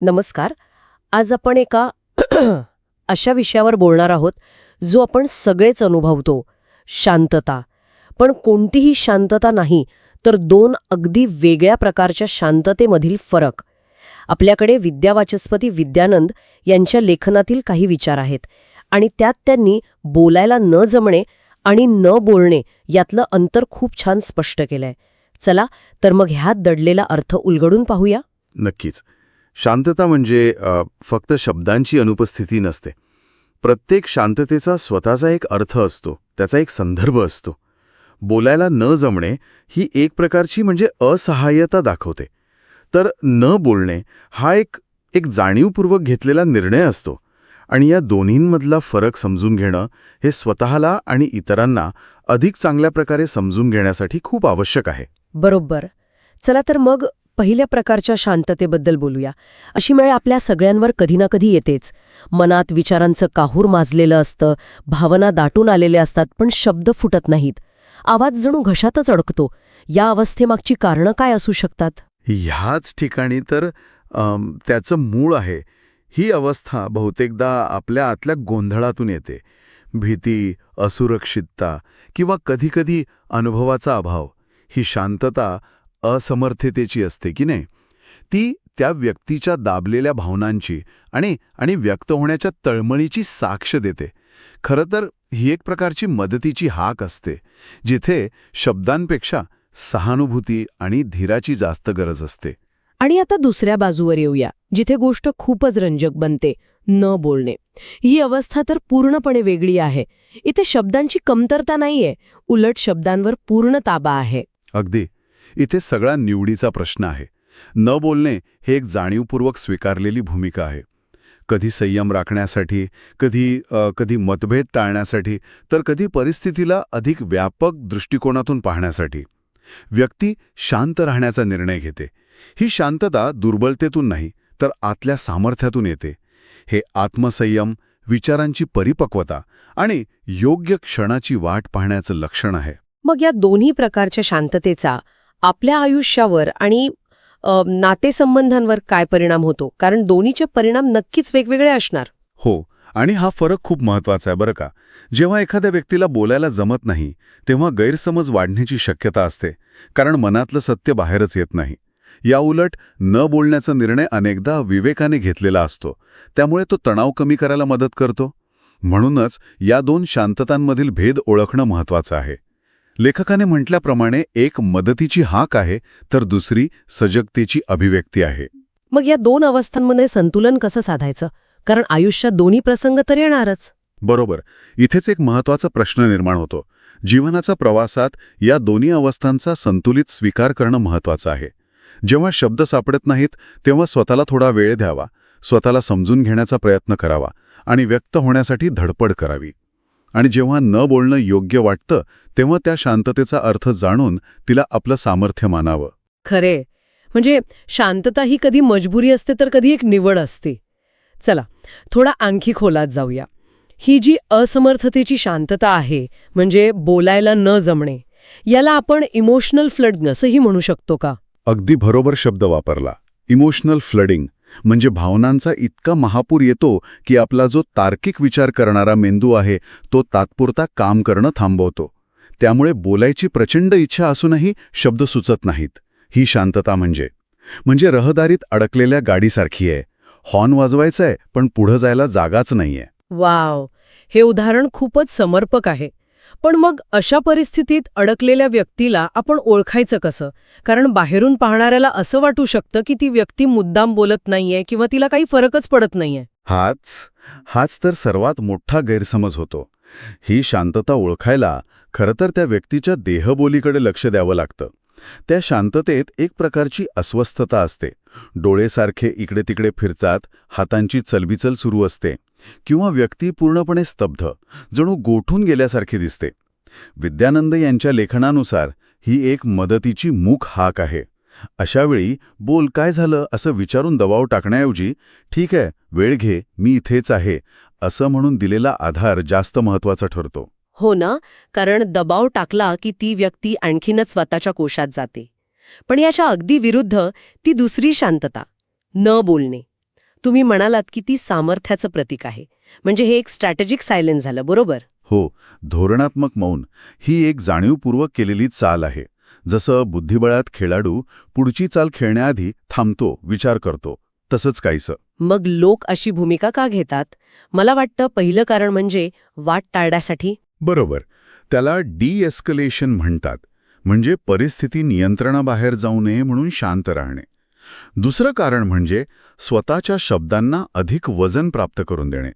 नमस्कार. आज आपण एका अशा विषयावर बोलणार आहोत जो आपण सगळेच अनुभवतो, शांतता. पण कोणतीही शांतता नाही, तर दोन अगदी वेगळ्या प्रकारच्या शांततेमधील फरक. आपल्याकडे विद्यावाचस्पती विद्यानंद यांच्या लेखनातील काही विचार आहेत आणि त्यात त्यांनी बोलायला न जमणे आणि न बोलणे यातलं अंतर खूप छान स्पष्ट केलंय. चला तर मग ह्यात दडलेला अर्थ उलगडून पाहूया. नक्कीच. शांतता म्हणजे फक्त शब्दांची अनुपस्थिती नसते. प्रत्येक शांततेचा स्वतःचा एक अर्थ असतो, त्याचा एक संदर्भ असतो. बोलायला न जमणे ही एक प्रकारची म्हणजे असहाय्यता दाखवते. तर न बोलणे हा एक जाणीवपूर्वक घेतलेला निर्णय असतो. आणि या दोन्हींमधला फरक समजून घेणं हे स्वतःला आणि इतरांना अधिक चांगल्या प्रकारे समजून घेण्यासाठी खूप आवश्यक आहे. बरोबर. चला तर मग पहिल्या प्रकारच्या शांततेबद्दल बोलूया. अशी वेळ आपल्या सगळ्यांवर कधी ना कधी येतेच. मनात विचारांचं काहूर माजलेलं असतं, भावना दाटून आलेल्या असतात, पण शब्द फुटत नाहीत. आवाज जणू घशातच अडकतो. या अवस्थेमागची कारणं काय असू शकतात? ह्याच ठिकाणी तर त्याचं मूळ आहे. ही अवस्था बहुतेकदा आपल्या आतल्या गोंधळातून येते. भीती, असुरक्षितता किंवा कधीकधी अनुभवाचा अभाव. ही शांतता असमर्थतेची असते की नाही? ती त्या व्यक्तीच्या दाबलेल्या भावनांची आणि व्यक्त होण्याच्या तळमळीची साक्ष देते. खरं तर ही एक प्रकारची मदतीची हाक असते, जिथे शब्दांपेक्षा सहानुभूती आणि धीराची जास्त गरज असते. आणि आता दुसऱ्या बाजूवर येऊया, जिथे गोष्ट खूपच रंजक बनते, न बोलणे. ही अवस्था तर पूर्णपणे वेगळी आहे. इथे शब्दांची कमतरता नाहीये, उलट शब्दांवर पूर्ण ताबा आहे. अगदी. इथे सगळा निवडीचा प्रश्न आहे. न बोलणे हे एक जाणीवपूर्वक स्वीकारलेली भूमिका आहे. कधी संयम राखण्यासाठी, कधी मतभेद टाळण्यासाठी, तर कधी परिस्थितीला अधिक व्यापक दृष्टिकोनातून पाहण्यासाठी. व्यक्ती शांत राहण्याचा निर्णय घेते. ही शांतता दुर्बलतेतून नाही, तर आतल्या सामर्थ्यातून येते. हे आत्मसंयम, विचारांची परिपक्वता आणि योग्य क्षणाची वाट पाहण्याचं लक्षण आहे. मग या दोन्ही प्रकारच्या शांततेचा आपल्या आयुष्यावर आणि नातेसंबंधांवर काय परिणाम होतो? कारण दोन्हीचे परिणाम नक्कीच वेगवेगळे असणार. हो, आणि हा फरक खूप महत्वाचा आहे बरं का. जेव्हा एखाद्या व्यक्तीला बोलायला जमत नाही, तेव्हा गैरसमज वाढण्याची शक्यता असते, कारण मनातलं सत्य बाहेरच येत नाही. याउलट न बोलण्याचा निर्णय अनेकदा विवेकाने घेतलेला असतो, त्यामुळे तो तणाव कमी करायला मदत करतो. म्हणूनच या दोन शांततांमधील भेद ओळखणं महत्वाचं आहे. लेखकाने म्हटल्याप्रमाणे एक मदतीची हाक आहे, तर दुसरी सजगतेची अभिव्यक्ती आहे. मग या दोन अवस्थांमध्ये संतुलन कसं साधायचं? कारण आयुष्यात दोन्ही प्रसंग तर येणारच. बरोबर. इथेच एक महत्वाचा प्रश्न निर्माण होतो. जीवनाच्या प्रवासात या दोन्ही अवस्थांचा संतुलित स्वीकार करणं महत्वाचं आहे. जेव्हा शब्द सापडत नाहीत, तेव्हा स्वतःला थोडा वेळ द्यावा, स्वतःला समजून घेण्याचा प्रयत्न करावा आणि व्यक्त होण्यासाठी धडपड करावी. आणि जेव्हा न बोलणं योग्य वाटतं, तेव्हा त्या शांततेचा अर्थ जाणून तिला आपलं सामर्थ्य मानावं. खरे, म्हणजे शांतता ही कधी मजबुरी असते तर कधी एक निवड असते. चला थोडा आणखी खोलात जाऊया. ही जी असमर्थतेची शांतता आहे, म्हणजे बोलायला न जमणे, याला आपण इमोशनल फ्लड असंही म्हणू शकतो का? अगदी बरोबर शब्द वापरला. इमोशनल फ्लडिंग म्हणजे भावनांचा इतका महापूर येतो की आपला जो तार्किक विचार करणारा मेंदू आहे तो तात्पुरता काम करणं थांबवतो. त्यामुळे बोलायची प्रचंड इच्छा असूनही शब्द सुचत नाहीत. ही शांतता म्हणजे रहदारीत अडकलेल्या गाडीसारखी आहे. हॉर्न वाजवायचाय पण पुढं जायला जागाच नाहीये. वाव, हे उदाहरण खूपच समर्पक आहे. पण मग अशा परिस्थितीत अडकलेल्या व्यक्तीला आपण ओळखायचं कसं? कारण बाहेरून पाहणाऱ्याला असं वाटू शकतं की ती व्यक्ती मुद्दाम बोलत नाहीये किंवा तिला काही फरकच पडत नाहीये. हाच तर सर्वात मोठा गैरसमज होतो. ही शांतता ओळखायला खरं तर त्या व्यक्तीच्या देहबोलीकडे लक्ष द्यावं लागतं. त्या शांततेत एक प्रकारची अस्वस्थता असते. डोळे सारखे इकडे तिकडे फिरतात, हातांची चलबिचल सुरू असते, किंवा व्यक्ती पूर्णपणे स्तब्ध, जणू गोठून गेल्यासारखी दिसते. विद्यानंद यांच्या लेखनानुसार ही एक मदतीची मूक हाक आहे. अशावेळी बोल काय झालं असं विचारून दबाव टाकण्याऐवजी ठीक आहे, वेळ घे, मी इथेच आहे, असं म्हणून दिलेला आधार जास्त महत्वाचा ठरतो. हो ना, कारण दबाव टाकला की ती व्यक्ती आणखीनच स्वतःच्या कोशात जाते. पण याच्या अगदी विरुद्ध ती दुसरी शांतता, न बोलणे. तुम्ही म्हणालात की ती सामर्थ्याचं प्रतीक आहे. म्हणजे हे एक स्ट्रॅटेजिक सायलेन्स झालं, बरोबर? हो, धोरणात्मक मौन ही एक जाणीवपूर्वक केलेली चाल आहे. जसं बुद्धिबळात खेळाडू पुढची चाल खेळण्याआधी थांबतो, विचार करतो, तसंच काहीसं. मग लोक अशी भूमिका का घेतात? मला वाटतं पहिलं कारण म्हणजे वाट टाळण्यासाठी. बरोबर. त्याला डी-एस्कलेशन म्हणतात. म्हणजे परिस्थिती नियंत्रणाबाहेर जाऊ नये म्हणून शांत राहणे. दुसरं कारण म्हणजे स्वतःच्या शब्दांना अधिक वजन प्राप्त करून देणे.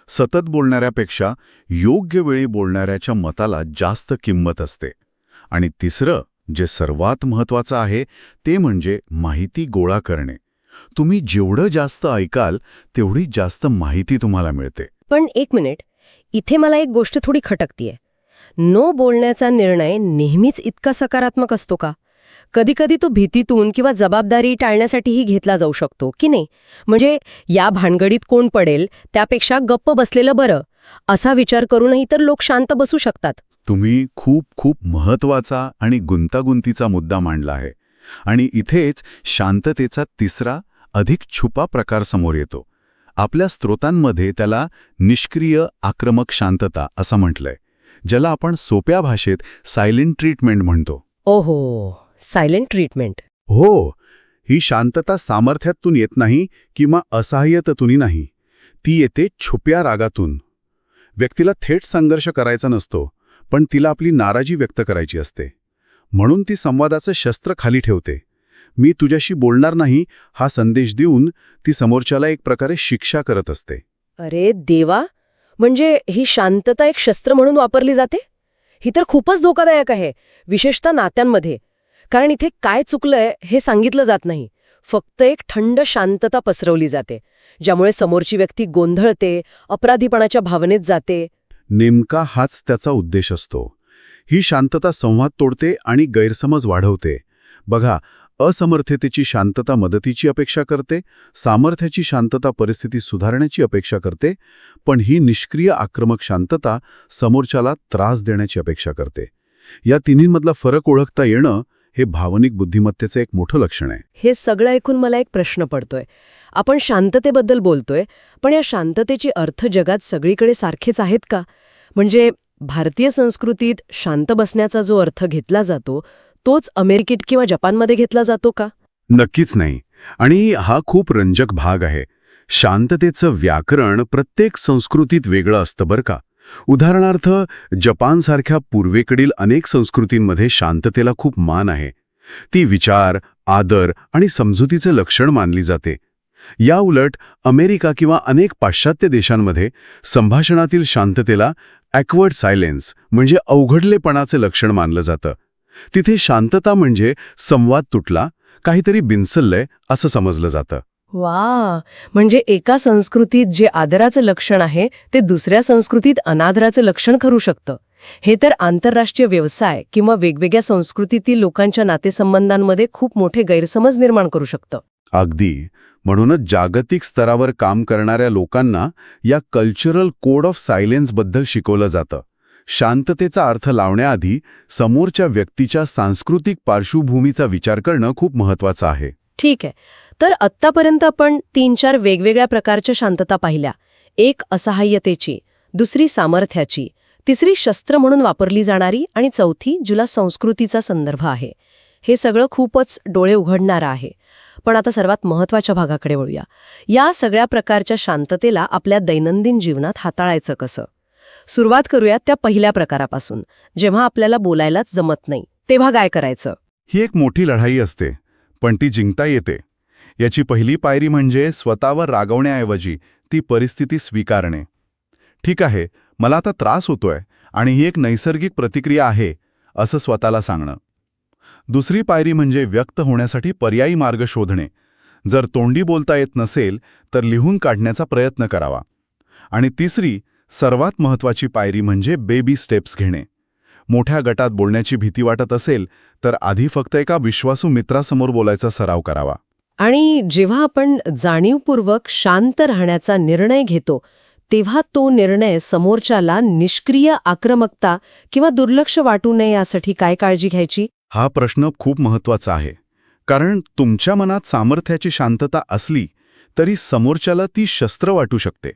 सतत बोलणाऱ्यापेक्षा योग्य वेळी बोलणाऱ्याच्या मताला जास्त किंमत असते. आणि तिसरं, जे सर्वात महत्त्वाचं आहे, ते म्हणजे माहिती गोळा करणे. तुम्ही जेवढं जास्त ऐकाल, तेवढी जास्त माहिती तुम्हाला मिळते. पण एक मिनिट, इथे मला एक गोष्ट थोडी खटकतीये. नो बोलण्याचा निर्णय नेहमीच इतका सकारात्मक असतो का? कधीकधी तो भीतीतून किंवा जबाबदारी टाळण्यासाठीही घेतला जाऊ शकतो की नाही? म्हणजे या भानगडीत कोण पडेल त्यापेक्षा गप्प बसलेलं बरं, असा विचार करूनही तर लोक शांत बसू शकतात. तुम्ही खूप खूप महत्त्वाचा आणि गुंतागुंतीचा मुद्दा मांडला आहे. आणि इथेच शांततेचा तिसरा, अधिक छुपा प्रकार समोर येतो. आपल्या स्त्रोतांमध्ये त्याला निष्क्रिय आक्रमक शांतता असं म्हटलंय, ज्याला आपण सोप्या भाषेत सायलेंट ट्रीटमेंट म्हणतो. ओहो, सायलेंट ट्रीटमेंट. हो, ही शांतता सामर्थ्यातून येत नाही किंवा असहाय्यतेतूनही नाही. ती येते छुप्या रागातून. व्यक्तीला थेट संघर्ष करायचा नसतो, पण तिला आपली नाराजी व्यक्त करायची असते. म्हणून ती संवादाचं शस्त्र खाली ठेवते. मी तुझ्याशी बोलणार नाही हा संदेश देऊन ती समोरच्याला एक प्रकारे शिक्षा करत असते. अरे देवा, म्हणजे ही शांतता एक शस्त्र म्हणून वापरली जाते? ही तर खूपच धोकादायक आहे, विशेषतः नात्यांमध्ये. कारण इथे काय चुकलंय हे सांगितलं जात नाही. फक्त एक थंड शांतता पसरवली जाते, ज्यामुळे समोरची व्यक्ती गोंधळते, अपराधीपणाच्या भावनेत जाते. नेमका हाच त्याचा उद्देश असतो. ही शांतता संवाद तोडते आणि गैरसमज वाढवते. बघा, असमर्थतेची शांतता मदतीची अपेक्षा करते, सामर्थ्याची शांतता परिस्थिती सुधारण्याची अपेक्षा करते, पण ही निष्क्रिय आक्रमक शांतता समोरच्याला त्रास देण्याची अपेक्षा करते. या तिन्हींमधला फरक ओळखता येणं हे भावनिक बुद्धिमत्तेचं एक मोठं लक्षण आहे. हे सगळं ऐकून मला एक प्रश्न पडतोय. आपण शांततेबद्दल बोलतोय, पण या शांततेची अर्थ जगात सगळीकडे सारखेच आहेत का? म्हणजे भारतीय संस्कृतीत शांत बसण्याचा जो अर्थ घेतला जातो, तोच अमेरिकेत किंवा जपानमध्ये घेतला जातो का? नक्कीच नाही. आणि हा खूप रंजक भाग आहे. शांततेचं व्याकरण प्रत्येक संस्कृतीत वेगळं असतं बरं का. उदाहरणार्थ, जपानसारख्या पूर्वेकडील अनेक संस्कृतींमध्ये शांततेला खूप मान आहे. ती विचार, आदर आणि समजुतीचं लक्षण मानली जाते. या उलट अमेरिका किंवा अनेक पाश्चात्य देशांमध्ये संभाषणातील शांततेला ॲक्वर्ड सायलेन्स म्हणजे अवघडलेपणाचे लक्षण मानलं जातं. तिथे शांतता म्हणजे संवाद तुटला, काहीतरी बिनसललंय असं समजलं जातं. वा, म्हणजे एका संस्कृतीत जे आदराचं लक्षण आहे ते दुसऱ्या संस्कृतीत अनादराचं लक्षण ठरू शकतं. हे तर आंतरराष्ट्रीय व्यवसाय किंवा वेगवेगळ्या संस्कृतीतील लोकांच्या नातेसंबंधांमध्ये खूप मोठे गैरसमज निर्माण करू शकतं. अगदी. म्हणूनच जागतिक स्तरावर काम करणाऱ्या लोकांना या कल्चरल कोड ऑफ सायलेन्सबद्दल शिकवलं जातं. शांततेचा अर्थ लावण्याआधी समोरच्या व्यक्तीच्या सांस्कृतिक पार्श्वभूमीचा विचार करणं खूप महत्त्वाचं आहे. ठीक आहे. तर आत्तापर्यंत आपण 3-4 वेगवेगळ्या प्रकारच्या शांतता पाहिल्या. एक असहाय्यतेची, दुसरी सामर्थ्याची, तिसरी शस्त्र म्हणून वापरली जाणारी आणि चौथी जिला संस्कृतीचा संदर्भ आहे. हे सगळं खूपच डोळे उघडणारं आहे. पण आता सर्वात महत्त्वाच्या भागाकडे वळूया. या सगळ्या प्रकारच्या शांततेला आपल्या दैनंदिन जीवनात हाताळायचं कसं? सुरुवात करूयात त्या पहिल्या प्रकारापासून. जेव्हा आपल्याला बोलायलाच जमत नाही, तेव्हा काय करायचं? ही एक मोठी लढाई असते, पण ती जिंकता येते. याची पहिली पायरी म्हणजे स्वतःवर रागवण्याऐवजी ती परिस्थिती स्वीकारणे. ठीक आहे, मला आता त्रास होतोय आणि ही एक नैसर्गिक प्रतिक्रिया आहे असं स्वतःला सांगणं. दुसरी पायरी म्हणजे व्यक्त होण्यासाठी पर्यायी मार्ग शोधणे. जर तोंडी बोलता येत नसेल तर लिहून काढण्याचा प्रयत्न करावा. आणि तिसरी, सर्वात महत्त्वाची पायरी म्हणजे बेबी स्टेप्स घेणे. मोठ्या गटात बोलण्याची भीती वाटत असेल तर आधी फक्त एका विश्वासू मित्रासमोर बोलायचा सराव करावा. आणि जेव्हा आपण जाणीवपूर्वक शांत राहण्याचा निर्णय घेतो, तेव्हा तो निर्णय समोरच्याला निष्क्रिय आक्रमकता किंवा दुर्लक्ष वाटू नये यासाठी काय काळजी घ्यायची? हा प्रश्न खूप महत्त्वाचा आहे. कारण तुमच्या मनात सामर्थ्याची शांतता असली तरी समोरच्याला ती शस्त्र वाटू शकते.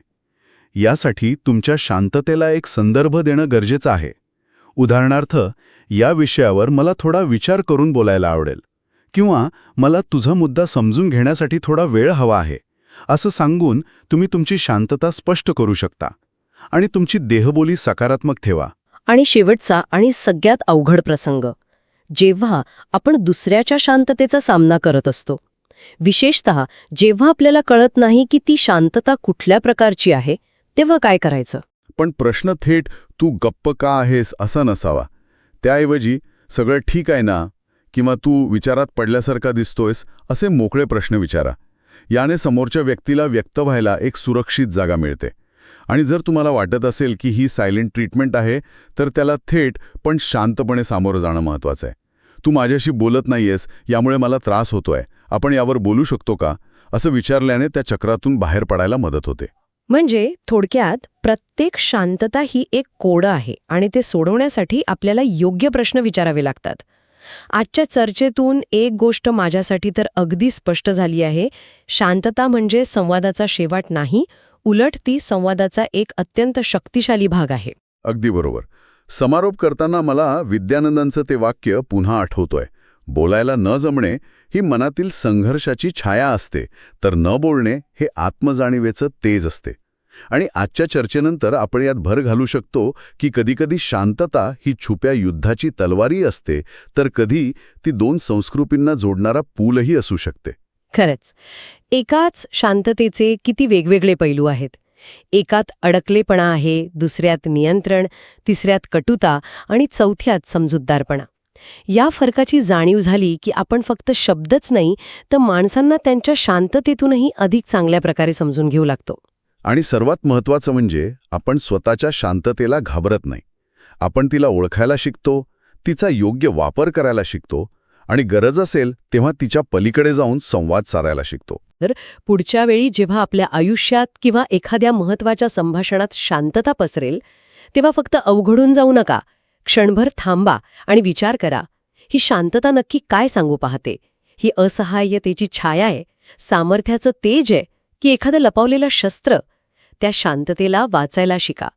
यासाठी तुमच्या शांततेला एक संदर्भ देणं गरजेचं आहे. उदाहरणार्थ, या विषयावर मला थोडा विचार करून बोलायला आवडेल, किंवा मला तुझा मुद्दा समजून घेण्यासाठी थोडा वेळ हवा आहे, असं सांगून तुम्ही तुमची शांतता स्पष्ट करू शकता. आणि तुमची देहबोली सकारात्मक ठेवा. आणि शेवटचा आणि सगळ्यात अवघड प्रसंग, जेव्हा आपण दुसऱ्याच्या शांततेचा सामना करत असतो. विशेषतः जेव्हा आपल्याला कळत नाही की ती शांतता कुठल्या प्रकारची आहे, तेव्हा काय करायचं? पण प्रश्न थेट तू गप्प का आहेस असा नसावा. त्याऐवजी सगळं ठीक आहे ना, किंवा तू विचारात पडल्यासारखा दिसतोयस, असे मोकळे प्रश्न विचारा. याने समोरच्या व्यक्तीला व्यक्त व्हायला एक सुरक्षित जागा मिळते. आणि जर तुम्हाला वाटत असेल की ही सायलेंट ट्रीटमेंट आहे, तर त्याला थेट पण शांतपणे सामोरं जाणं महत्त्वाचं आहे. तू माझ्याशी बोलत नाहीयेस, यामुळे मला त्रास होतोय, आपण यावर बोलू शकतो का, असं विचारल्याने त्या चक्रातून बाहेर पडायला मदत होते. म्हणजे थोडक्यात प्रत्येक शांतता ही एक कोड आहे आणि ते सोडवण्यासाठी आपल्याला योग्य प्रश्न विचारावे लागतात. आजच्या चर्चेतून एक गोष्ट माझ्यासाठी तर अगदी स्पष्ट झाली आहे. शांतता म्हणजे संवादाचा शेवट नाही, उलट ती संवादाचा एक अत्यंत शक्तिशाली भाग आहे. अगदी बरोबर. समारोप करताना मला विद्यानंदांचं ते वाक्य पुन्हा आठवतोय. बोलायला न जमणे ही मनातील संघर्षाची छाया असते, तर न बोलणे हे आत्मजाणीवेचं तेज असते. आणि आजच्या चर्चेनंतर आपण यात भर घालू शकतो की कधीकधी शांतता ही छुप्या युद्धाची तलवारी असते, तर कधी ती दोन संस्कृतींना जोडणारा पूलही असू शकते. खरंच, एकाच शांततेचे किती वेगवेगळे पैलू आहेत. एकात अडकलेपणा आहे, दुसऱ्यात नियंत्रण, तिसऱ्यात कटुता आणि चौथ्यात समजूतदारपणा. या फरकाची जाणीव झाली की आपण फक्त शब्दच नाही, तर माणसांना त्यांच्या शांततेतूनही अधिक चांगल्या प्रकारे समजून घेऊ लागतो. आणि सर्वात महत्त्वाचं म्हणजे आपण स्वतःच्या शांततेला घाबरत नाही. आपण तिला ओळखायला शिकतो, तिचा योग्य वापर करायला शिकतो, आणि गरज असेल तेव्हा तिच्या पलीकडे जाऊन संवाद साधायला शिकतो. तर पुढच्या वेळी जेव्हा आपल्या आयुष्यात किंवा एखाद्या महत्त्वाच्या संभाषणात शांतता पसरेल, तेव्हा फक्त अवघडून जाऊ नका. क्षणभर थांबा आणि विचार करा, ही शांतता नक्की काय सांगू पाहते? ही असहाय्यतेची छाया आहे, सामर्थ्याचं तेज आहे, की एखादं लपवलेलं शस्त्र? त्या शांततेला वाचायला शिका.